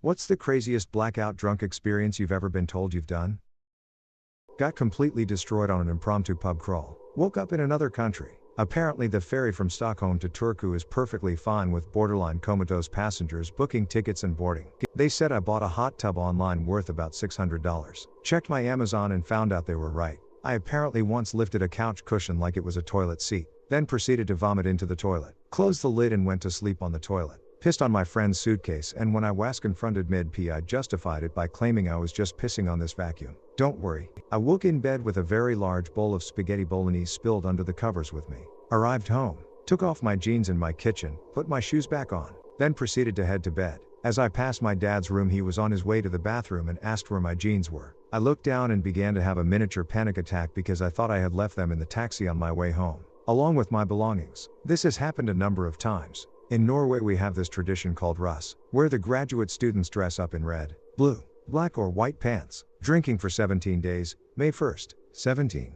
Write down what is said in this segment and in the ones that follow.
What's the craziest blackout drunk experience you've ever been told you've done? Got completely destroyed on an impromptu pub crawl. Woke up in another country. Apparently the ferry from Stockholm to Turku is perfectly fine with borderline comatose passengers booking tickets and boarding. They said I bought a hot tub online worth about $600. Checked my Amazon and found out they were right. I apparently once lifted a couch cushion like it was a toilet seat, then proceeded to vomit into the toilet, closed the lid and went to sleep on the toilet. Pissed on my friend's suitcase, and when I was confronted mid-pee I justified it by claiming I was just pissing on this vacuum. Don't worry, I woke in bed with a very large bowl of spaghetti bolognese spilled under the covers with me. Arrived home, took off my jeans in my kitchen, put my shoes back on, then proceeded to head to bed. As I passed my dad's room he was on his way to the bathroom and asked where my jeans were. I looked down and began to have a miniature panic attack because I thought I had left them in the taxi on my way home, along with my belongings. This has happened a number of times. In Norway we have this tradition called russ, where the graduate students dress up in red, blue, black or white pants, drinking for 17 days, May 1st, 17.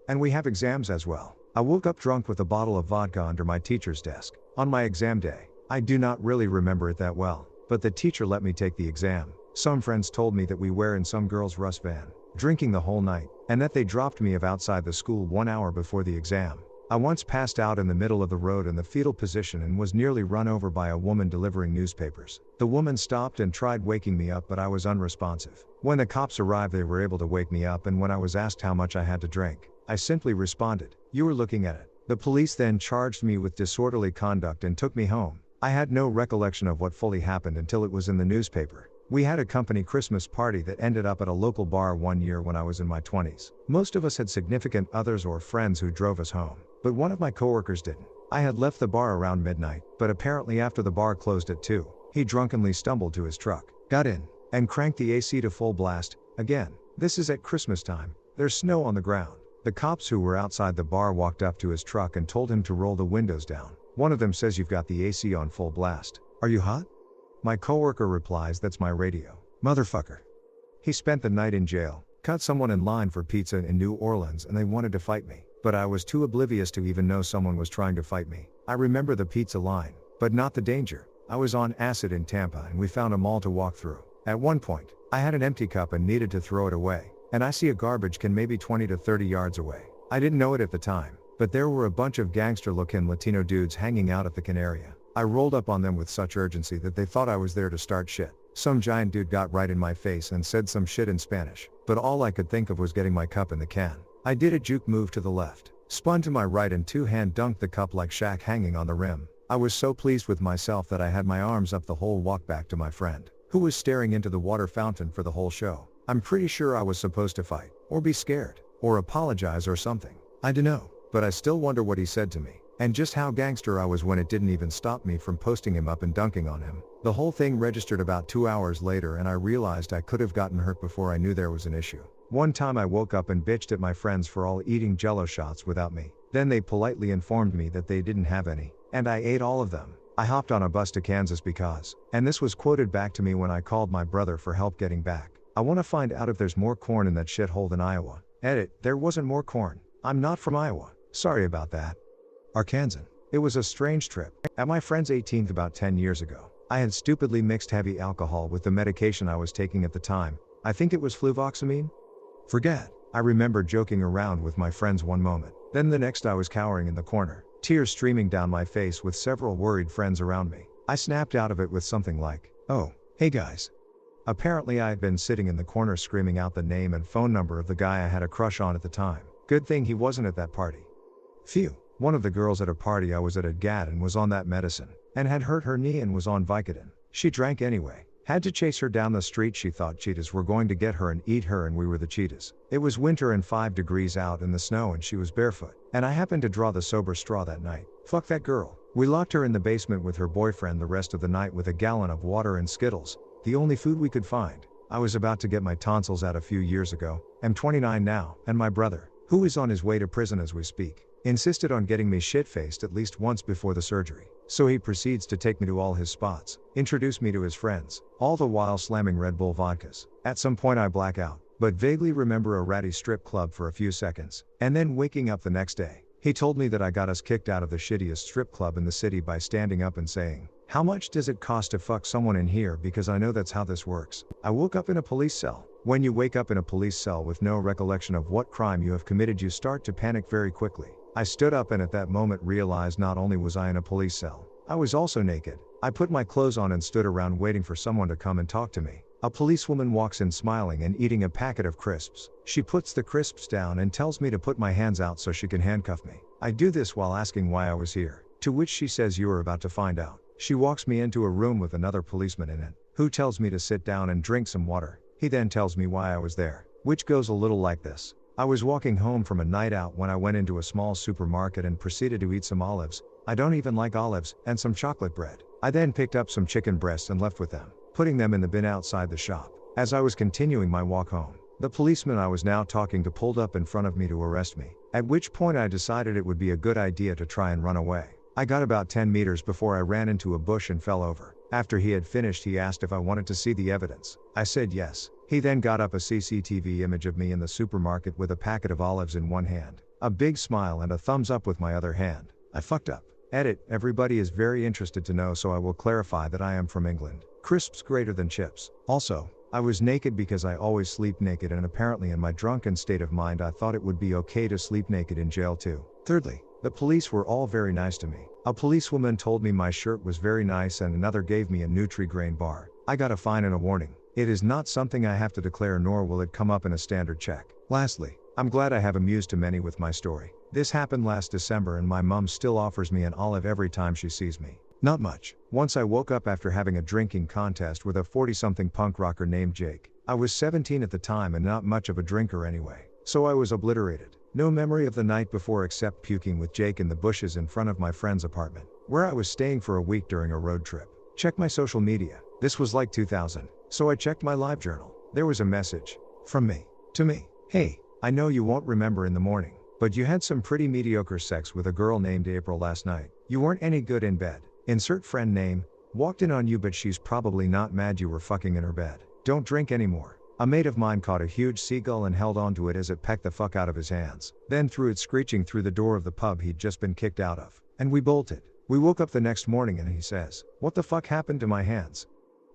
And we have exams as well. I woke up drunk with a bottle of vodka under my teacher's desk. On my exam day, I do not really remember it that well, but the teacher let me take the exam. Some friends told me that we were in some girl's russ van, drinking the whole night, and that they dropped me outside the school 1 hour before the exam. I once passed out in the middle of the road in the fetal position and was nearly run over by a woman delivering newspapers. The woman stopped and tried waking me up, but I was unresponsive. When the cops arrived they were able to wake me up, and when I was asked how much I had to drink, I simply responded, "You were looking at it." The police then charged me with disorderly conduct and took me home. I had no recollection of what fully happened until it was in the newspaper. We had a company Christmas party that ended up at a local bar one year when I was in my 20s. Most of us had significant others or friends who drove us home, but one of my coworkers didn't. I had left the bar around midnight, but apparently after the bar closed at 2, he drunkenly stumbled to his truck, got in, and cranked the AC to full blast. Again, this is at Christmas time. There's snow on the ground. The cops who were outside the bar walked up to his truck and told him to roll the windows down. One of them says, "You've got the AC on full blast. Are you hot?" My coworker replies, "That's my radio, motherfucker." He spent the night in jail, cut someone in line for pizza in New Orleans, and they wanted to fight me, but I was too oblivious to even know someone was trying to fight me. I remember the pizza line, but not the danger. I was on acid in Tampa and we found a mall to walk through. At one point, I had an empty cup and needed to throw it away, and I see a garbage can maybe 20 to 30 yards away. I didn't know it at the time, but there were a bunch of gangster-looking Latino dudes hanging out at the can area. I rolled up on them with such urgency that they thought I was there to start shit. Some giant dude got right in my face and said some shit in Spanish, but all I could think of was getting my cup in the can. I did a juke move to the left, spun to my right and two-hand dunked the cup like Shaq hanging on the rim. I was so pleased with myself that I had my arms up the whole walk back to my friend, who was staring into the water fountain for the whole show. I'm pretty sure I was supposed to fight, or be scared, or apologize or something. I dunno, but I still wonder what he said to me, and just how gangster I was when it didn't even stop me from posting him up and dunking on him. The whole thing registered about 2 hours later and I realized I could have gotten hurt before I knew there was an issue. One time I woke up and bitched at my friends for all eating Jell-O shots without me. Then they politely informed me that they didn't have any, and I ate all of them. I hopped on a bus to Kansas because, and this was quoted back to me when I called my brother for help getting back, "I want to find out if there's more corn in that shithole than Iowa." Edit, there wasn't more corn. I'm not from Iowa. Sorry about that. Arkansas. It was a strange trip. At my friend's 18th about 10 years ago, I had stupidly mixed heavy alcohol with the medication I was taking at the time. I think it was fluvoxamine? Forget. I remember joking around with my friends one moment. Then the next I was cowering in the corner, tears streaming down my face with several worried friends around me. I snapped out of it with something like, "Oh, hey guys." Apparently I had been sitting in the corner screaming out the name and phone number of the guy I had a crush on at the time. Good thing he wasn't at that party. Phew. One of the girls at a party I was at had gat and was on that medicine, and had hurt her knee and was on Vicodin. She drank anyway. Had to chase her down the street. She thought cheetahs were going to get her and eat her and we were the cheetahs. It was winter and 5 degrees out in the snow and she was barefoot, and I happened to draw the sober straw that night. Fuck that girl. We locked her in the basement with her boyfriend the rest of the night with a gallon of water and Skittles, the only food we could find. I was about to get my tonsils out a few years ago, am 29 now, and my brother, who is on his way to prison as we speak, insisted on getting me shit-faced at least once before the surgery. So he proceeds to take me to all his spots, introduce me to his friends, all the while slamming Red Bull vodkas. At some point I black out, but vaguely remember a ratty strip club for a few seconds, and then waking up the next day. He told me that I got us kicked out of the shittiest strip club in the city by standing up and saying, How much does it cost to fuck someone in here, because I know that's how this works. I woke up in a police cell. When you wake up in a police cell with no recollection of what crime you have committed, you start to panic very quickly. I stood up and at that moment realized not only was I in a police cell, I was also naked. I put my clothes on and stood around waiting for someone to come and talk to me. A policewoman walks in smiling and eating a packet of crisps. She puts the crisps down and tells me to put my hands out so she can handcuff me. I do this while asking why I was here, to which she says you are about to find out. She walks me into a room with another policeman in it, who tells me to sit down and drink some water. He then tells me why I was there, which goes a little like this. I was walking home from a night out when I went into a small supermarket and proceeded to eat some olives. I don't even like olives, and some chocolate bread. I then picked up some chicken breasts and left with them, putting them in the bin outside the shop. As I was continuing my walk home, the policeman I was now talking to pulled up in front of me to arrest me, at which point I decided it would be a good idea to try and run away. I got about 10 meters before I ran into a bush and fell over. After he had finished, he asked if I wanted to see the evidence. I said yes. He then got up a CCTV image of me in the supermarket with a packet of olives in one hand, a big smile and a thumbs up with my other hand. I fucked up. Edit, everybody is very interested to know, so I will clarify that I am from England. Crisps greater than chips. Also, I was naked because I always sleep naked, and apparently in my drunken state of mind I thought it would be okay to sleep naked in jail too. Thirdly, the police were all very nice to me. A policewoman told me my shirt was very nice and another gave me a Nutri-Grain bar. I got a fine and a warning. It is not something I have to declare, nor will it come up in a standard check. Lastly, I'm glad I have amused too many with my story. This happened last December and my mum still offers me an olive every time she sees me. Not much. Once I woke up after having a drinking contest with a 40-something punk rocker named Jake. I was 17 at the time and not much of a drinker anyway, so I was obliterated. No memory of the night before except puking with Jake in the bushes in front of my friend's apartment, where I was staying for a week during a road trip. Check my social media. This was like 2000, so I checked my live journal. There was a message from me to me. Hey, I know you won't remember in the morning, but you had some pretty mediocre sex with a girl named April last night. You weren't any good in bed. Insert friend name. Walked in on you, but she's probably not mad you were fucking in her bed. Don't drink anymore. A mate of mine caught a huge seagull and held onto it as it pecked the fuck out of his hands, then threw it screeching through the door of the pub he'd just been kicked out of. And we bolted. We woke up the next morning and he says, "What the fuck happened to my hands?"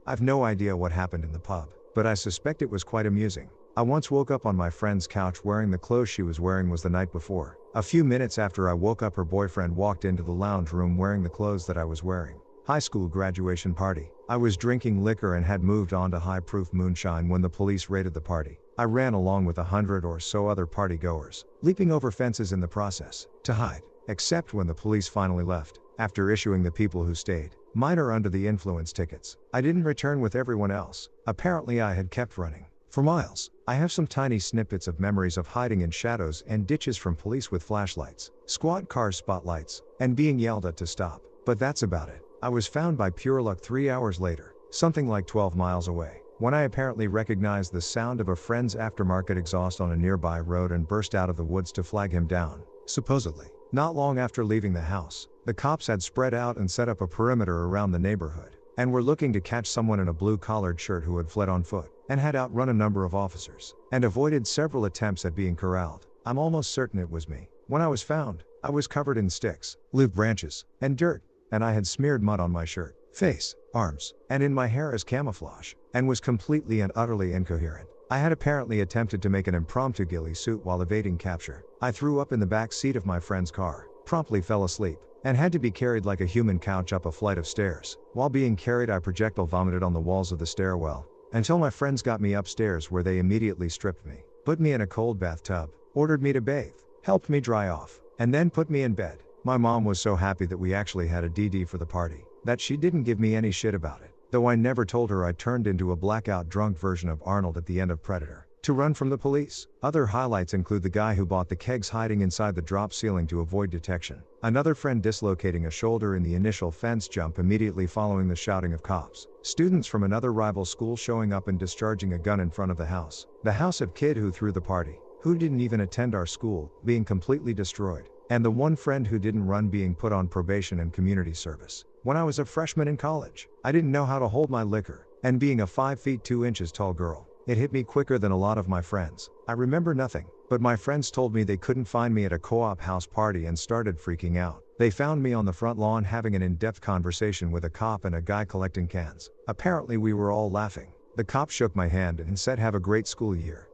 I've no idea what happened in the pub, but I suspect it was quite amusing. I once woke up on my friend's couch wearing the clothes she was wearing was the night before. A few minutes after I woke up, her boyfriend walked into the lounge room wearing the clothes that I was wearing. High school graduation party. I was drinking liquor and had moved on to high-proof moonshine when the police raided the party. I ran along with 100 or so other party goers, leaping over fences in the process, to hide. Except when the police finally left, after issuing the people who stayed minor under the influence tickets. I didn't return with everyone else. Apparently I had kept running for miles. I have some tiny snippets of memories of hiding in shadows and ditches from police with flashlights, squad car spotlights, and being yelled at to stop. But that's about it. I was found by pure luck 3 hours later, something like 12 miles away, when I apparently recognized the sound of a friend's aftermarket exhaust on a nearby road and burst out of the woods to flag him down, supposedly. Not long after leaving the house, the cops had spread out and set up a perimeter around the neighborhood, and were looking to catch someone in a blue-collared shirt who had fled on foot, and had outrun a number of officers, and avoided several attempts at being corralled. I'm almost certain it was me. When I was found, I was covered in sticks, live branches, and dirt, and I had smeared mud on my shirt, face, arms, and in my hair as camouflage, and was completely and utterly incoherent. I had apparently attempted to make an impromptu ghillie suit while evading capture. I threw up in the back seat of my friend's car, promptly fell asleep, and had to be carried like a human couch up a flight of stairs. While being carried, I projectile vomited on the walls of the stairwell, until my friends got me upstairs, where they immediately stripped me, put me in a cold bathtub, ordered me to bathe, helped me dry off, and then put me in bed. My mom was so happy that we actually had a DD for the party, that she didn't give me any shit about it, though I never told her I turned into a blackout drunk version of Arnold at the end of Predator, to run from the police. Other highlights include the guy who bought the kegs hiding inside the drop ceiling to avoid detection, another friend dislocating a shoulder in the initial fence jump immediately following the shouting of cops, students from another rival school showing up and discharging a gun in front of the house of kid who threw the party, who didn't even attend our school, being completely destroyed, and the one friend who didn't run being put on probation and community service. When I was a freshman in college, I didn't know how to hold my liquor, and being a 5 feet 2 inches tall girl, it hit me quicker than a lot of my friends. I remember nothing, but my friends told me they couldn't find me at a co-op house party and started freaking out. They found me on the front lawn having an in-depth conversation with a cop and a guy collecting cans. Apparently we were all laughing. The cop shook my hand and said have a great school year.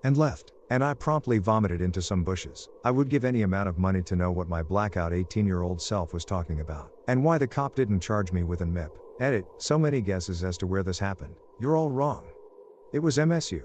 And left. And I promptly vomited into some bushes. I would give any amount of money to know what my blackout 18-year-old self was talking about. And why the cop didn't charge me with an MIP. Edit, so many guesses as to where this happened. You're all wrong. It was MSU.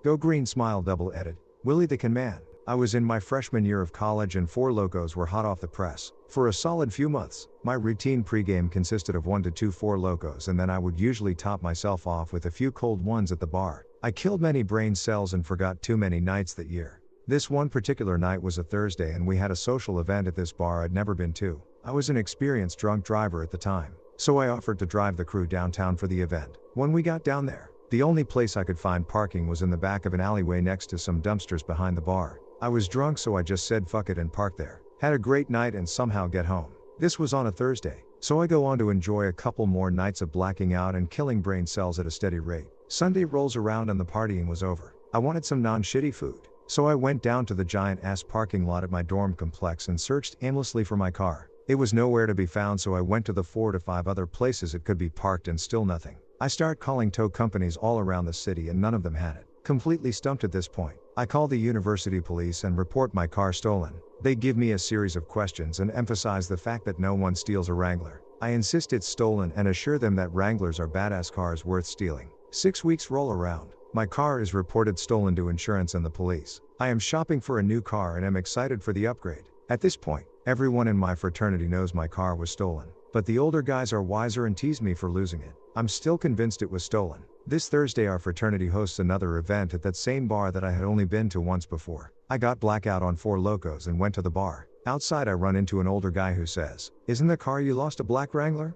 Go green smile double edit. Willie the Can Man. I was in my freshman year of college and Four Locos were hot off the press. For a solid few months, my routine pregame consisted of 1 to 2 Four Locos and then I would usually top myself off with a few cold ones at the bar. I killed many brain cells and forgot too many nights that year. This one particular night was a Thursday and we had a social event at this bar I'd never been to. I was an experienced drunk driver at the time, so I offered to drive the crew downtown for the event. When we got down there, the only place I could find parking was in the back of an alleyway next to some dumpsters behind the bar. I was drunk so I just said fuck it and parked there. Had a great night and somehow get home. This was on a Thursday, so I go on to enjoy a couple more nights of blacking out and killing brain cells at a steady rate. Sunday rolls around and the partying was over. I wanted some non-shitty food, so I went down to the giant-ass parking lot at my dorm complex and searched aimlessly for my car. It was nowhere to be found so I went to the 4 to 5 other places it could be parked and still nothing. I start calling tow companies all around the city and none of them had it. Completely stumped at this point, I call the university police and report my car stolen. They give me a series of questions and emphasize the fact that no one steals a Wrangler. I insist it's stolen and assure them that Wranglers are badass cars worth stealing. 6 weeks roll around. My car is reported stolen to insurance and the police. I am shopping for a new car and am excited for the upgrade. At this point, everyone in my fraternity knows my car was stolen, but the older guys are wiser and tease me for losing it. I'm still convinced it was stolen. This Thursday our fraternity hosts another event at that same bar that I had only been to once before. I got blackout on Four Locos and went to the bar. Outside I run into an older guy who says, "Isn't the car you lost a black Wrangler?"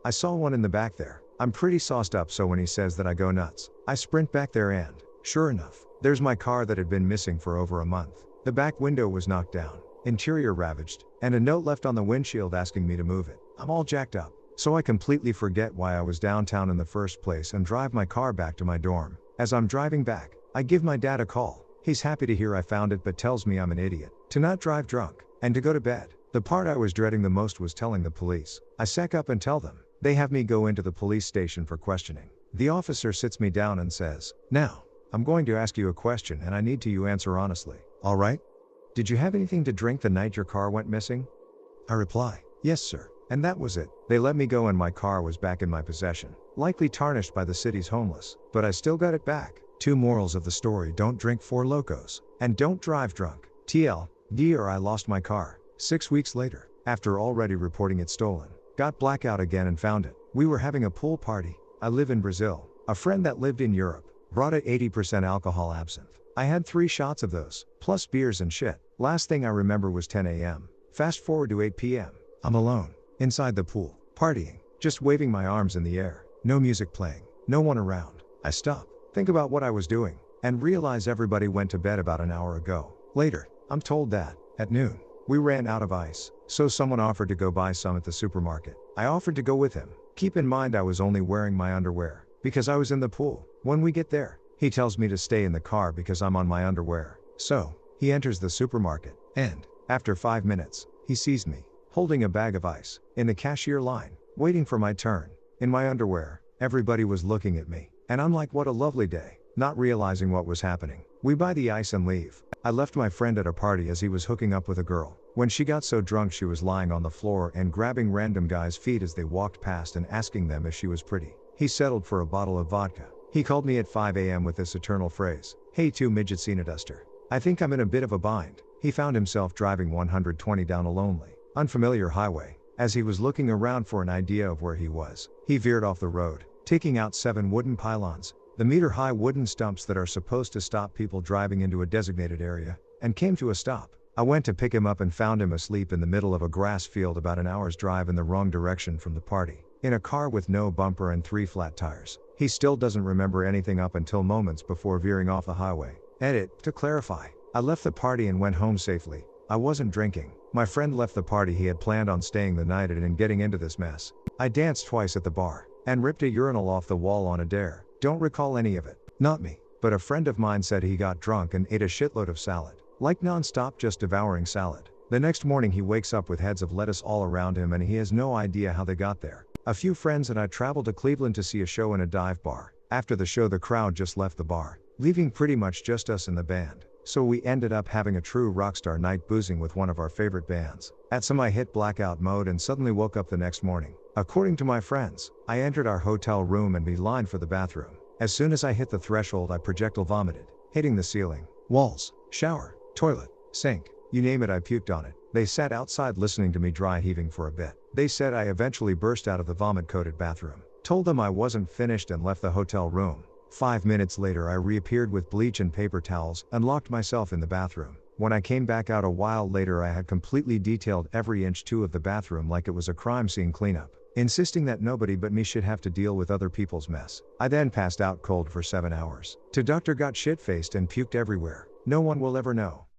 I saw one in the back there. I'm pretty sauced up so when he says that I go nuts. I sprint back there and, sure enough, there's my car that had been missing for over a month. The back window was knocked down, interior ravaged, and a note left on the windshield asking me to move it. I'm all jacked up, so I completely forget why I was downtown in the first place and drive my car back to my dorm. As I'm driving back, I give my dad a call. He's happy to hear I found it but tells me I'm an idiot, to not drive drunk, and to go to bed. The part I was dreading the most was telling the police. I sack up and tell them. They have me go into the police station for questioning. The officer sits me down and says, "Now, I'm going to ask you a question and I need you answer honestly. All right? Did you have anything to drink the night your car went missing?" I reply, "Yes, sir." And that was it. They let me go and my car was back in my possession. Likely tarnished by the city's homeless, but I still got it back. 2 morals of the story: don't drink Four Locos, and don't drive drunk. TLD or I lost my car. 6 weeks later, after already reporting it stolen, got blackout again and found it. We were having a pool party. I live in Brazil. A friend that lived in Europe brought it 80% alcohol absinthe. I had 3 shots of those, plus beers and shit. Last thing I remember was 10 a.m. Fast forward to 8 p.m. I'm alone, inside the pool, partying, just waving my arms in the air. No music playing, no one around. I stop, think about what I was doing, and realize everybody went to bed about an hour ago. Later, I'm told that, at noon, we ran out of ice, so someone offered to go buy some at the supermarket. I offered to go with him. Keep in mind I was only wearing my underwear, because I was in the pool. When we get there, he tells me to stay in the car because I'm on my underwear. So, he enters the supermarket, and, after 5 minutes, he sees me, holding a bag of ice, in the cashier line, waiting for my turn, in my underwear. Everybody was looking at me, and I'm like, what a lovely day, not realizing what was happening. We buy the ice and leave. I left my friend at a party as he was hooking up with a girl. When she got so drunk she was lying on the floor and grabbing random guys' feet as they walked past and asking them if she was pretty. He settled for a bottle of vodka. He called me at 5 a.m. with this eternal phrase, "Hey 2 midget seen a duster. I think I'm in a bit of a bind." He found himself driving 120 down a lonely, unfamiliar highway. As he was looking around for an idea of where he was, he veered off the road, taking out 7 wooden pylons, the meter-high wooden stumps that are supposed to stop people driving into a designated area, and came to a stop. I went to pick him up and found him asleep in the middle of a grass field about an hour's drive in the wrong direction from the party, in a car with no bumper and 3 flat tires. He still doesn't remember anything up until moments before veering off the highway. Edit, to clarify, I left the party and went home safely. I wasn't drinking. My friend left the party. He had planned on staying the night at and getting into this mess. I danced twice at the bar, and ripped a urinal off the wall on a dare. Don't recall any of it. Not me. But a friend of mine said he got drunk and ate a shitload of salad. Like non-stop just devouring salad. The next morning he wakes up with heads of lettuce all around him and he has no idea how they got there. A few friends and I traveled to Cleveland to see a show in a dive bar. After the show the crowd just left the bar, leaving pretty much just us and the band. So we ended up having a true rockstar night boozing with one of our favorite bands. At some I hit blackout mode and suddenly woke up the next morning. According to my friends, I entered our hotel room and beelined for the bathroom. As soon as I hit the threshold I projectile vomited, hitting the ceiling, walls, shower, toilet, sink, you name it I puked on it. They sat outside listening to me dry heaving for a bit. They said I eventually burst out of the vomit-coated bathroom. Told them I wasn't finished and left the hotel room. 5 minutes later I reappeared with bleach and paper towels and locked myself in the bathroom. When I came back out a while later I had completely detailed every inch of the bathroom like it was a crime scene cleanup, insisting that nobody but me should have to deal with other people's mess. I then passed out cold for 7 hours. To Dr. got shit-faced and puked everywhere. No one will ever know.